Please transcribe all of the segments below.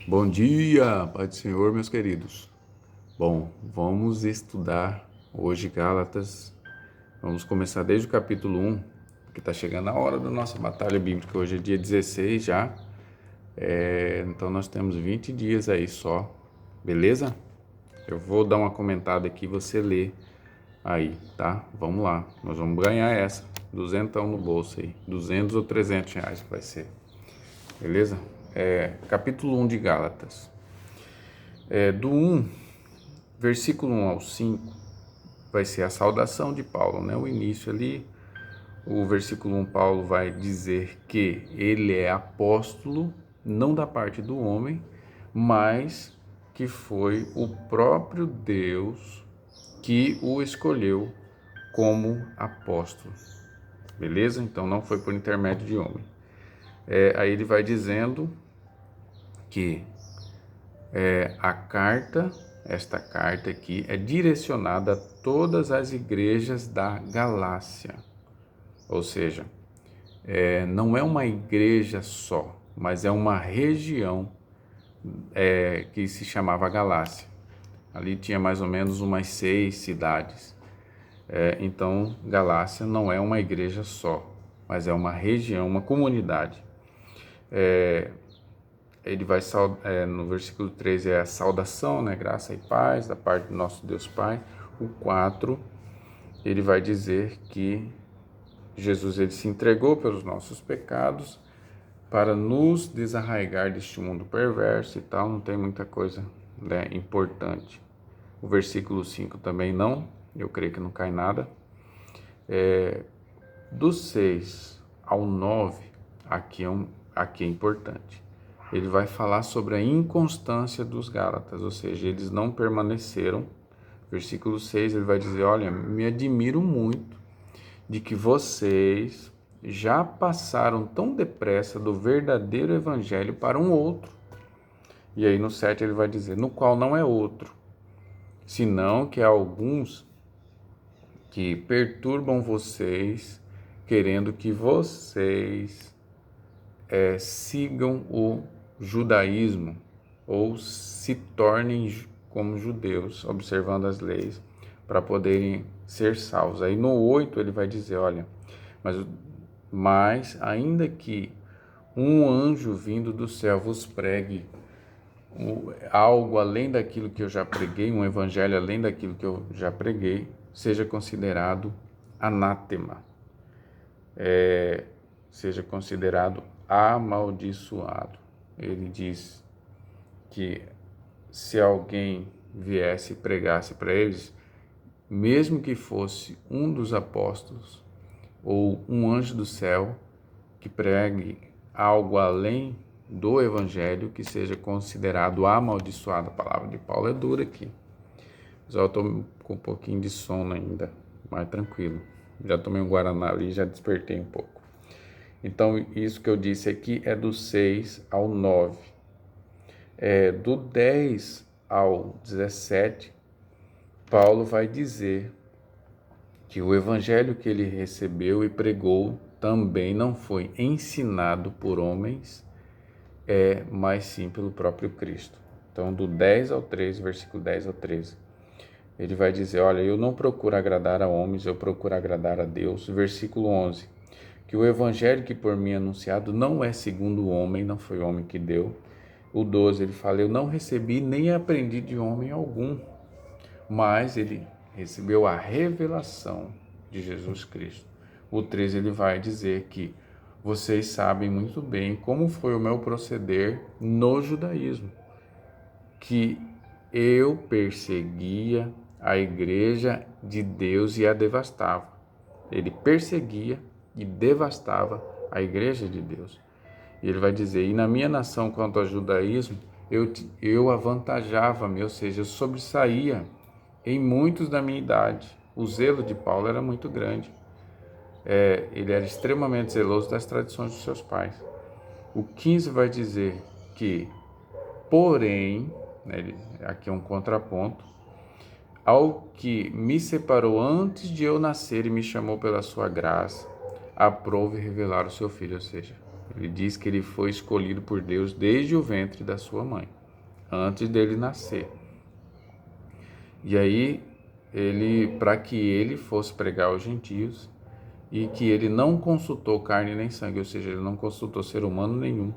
Bom dia, Pai do Senhor, meus queridos. Bom, vamos estudar hoje Gálatas. Vamos começar desde o capítulo 1, porque está chegando a hora da nossa batalha bíblica. Hoje é dia 16 já, então nós temos 20 dias aí só, beleza? Eu vou dar uma comentada aqui, você lê aí, tá? Vamos lá, nós vamos ganhar essa, duzentão no bolso aí, 200 ou 300 reais que vai ser, beleza? Capítulo 1 de Gálatas. Do 1, versículo 1 ao 5, vai ser a saudação de Paulo, né? O início ali, o versículo 1, Paulo vai dizer que ele é apóstolo, não da parte do homem, mas que foi o próprio Deus que o escolheu como apóstolo, beleza? Então não foi por intermédio de homem. Aí ele vai dizendo que esta carta aqui é direcionada a todas as igrejas da Galácia, ou seja, não é uma igreja só, mas é uma região que se chamava Galácia. Ali tinha mais ou menos umas 6 cidades. Então, Galácia não é uma igreja só, mas é uma região, uma comunidade. Ele vai, no versículo 3 é a saudação, né? Graça e paz da parte do nosso Deus Pai. O 4, ele vai dizer que Jesus ele se entregou pelos nossos pecados para nos desarraigar deste mundo perverso e tal, não tem muita coisa, né, importante. O versículo 5 também não, eu creio que não cai nada. Do 6 ao 9, aqui é importante. Ele vai falar sobre a inconstância dos Gálatas, ou seja, eles não permaneceram. Versículo 6, ele vai dizer, olha, me admiro muito de que vocês já passaram tão depressa do verdadeiro evangelho para um outro. E aí no 7 ele vai dizer, no qual não é outro, senão que há alguns que perturbam vocês, querendo que vocês sigam o judaísmo ou se tornem como judeus, observando as leis, para poderem ser salvos. Aí no 8 ele vai dizer, olha, mas ainda que um anjo vindo do céu vos pregue algo além daquilo que eu já preguei, um evangelho além daquilo que eu já preguei, seja considerado anátema, seja considerado amaldiçoado. Ele diz que se alguém viesse e pregasse para eles, mesmo que fosse um dos apóstolos ou um anjo do céu que pregue algo além do evangelho, que seja considerado amaldiçoado. A palavra de Paulo é dura aqui. Mas eu estou com um pouquinho de sono ainda, mais tranquilo. Já tomei um guaraná ali e já despertei um pouco. Então, isso que eu disse aqui é do 6 ao 9. Do 10 ao 17, Paulo vai dizer que o evangelho que ele recebeu e pregou também não foi ensinado por homens, mas sim pelo próprio Cristo. Então, do 10 ao 13, versículo 10 ao 13, ele vai dizer, olha, eu não procuro agradar a homens, eu procuro agradar a Deus. Versículo 11, que o evangelho que por mim é anunciado não é segundo o homem, não foi o homem que deu. O 12, ele fala, eu não recebi nem aprendi de homem algum, mas ele recebeu a revelação de Jesus Cristo. O 13, ele vai dizer que vocês sabem muito bem como foi o meu proceder no judaísmo, que eu perseguia a igreja de Deus e a devastava. Ele perseguia e devastava a igreja de Deus. E ele vai dizer, e na minha nação quanto ao judaísmo, eu avantajava-me, ou seja, eu sobressaía em muitos da minha idade. O zelo de Paulo era muito grande. Ele era extremamente zeloso das tradições dos seus pais. O 15 vai dizer que, porém, né, aqui é um contraponto, ao que me separou antes de eu nascer e me chamou pela sua graça, aprove revelar o seu filho, ou seja, ele diz que ele foi escolhido por Deus desde o ventre da sua mãe. antes dele nascer. E aí, para que ele fosse pregar aos gentios, e que ele não consultou carne nem sangue, ou seja, ele não consultou ser humano nenhum.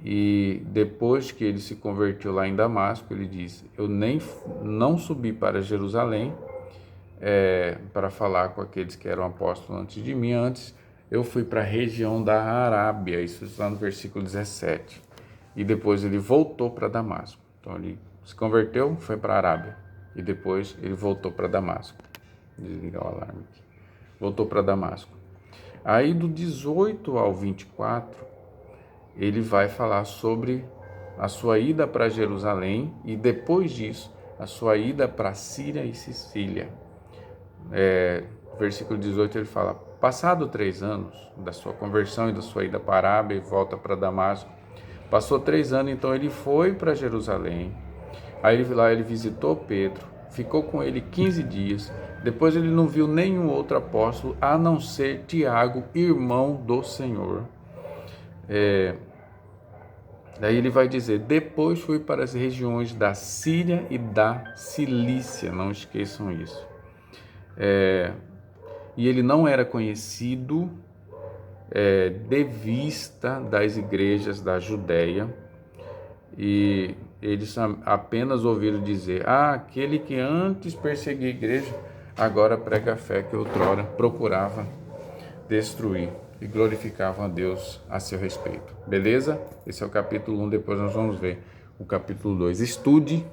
E depois que ele se converteu lá em Damasco, ele diz: eu não subi para Jerusalém para falar com aqueles que eram apóstolos antes de mim. Antes eu fui para a região da Arábia, isso está no versículo 17. E depois ele voltou para Damasco. Então ele se converteu, foi para a Arábia. E depois ele voltou para Damasco. Desligar o alarme aqui. Voltou para Damasco. Aí do 18 ao 24, ele vai falar sobre a sua ida para Jerusalém e depois disso, a sua ida para Síria e Sicília. Versículo 18 ele fala: passado 3 anos da sua conversão e da sua ida para a Arábia e volta para Damasco, passou 3 anos, então ele foi para Jerusalém. Aí lá ele visitou Pedro, ficou com ele 15 dias. Depois ele não viu nenhum outro apóstolo a não ser Tiago, irmão do Senhor. Daí ele vai dizer: depois fui para as regiões da Síria e da Cilícia, não esqueçam isso. E ele não era conhecido de vista das igrejas da Judéia, e eles apenas ouviram dizer: aquele que antes perseguia a igreja, agora prega a fé que outrora procurava destruir, e glorificavam a Deus a seu respeito. Beleza? Esse é o capítulo 1, depois nós vamos ver o capítulo 2. Estude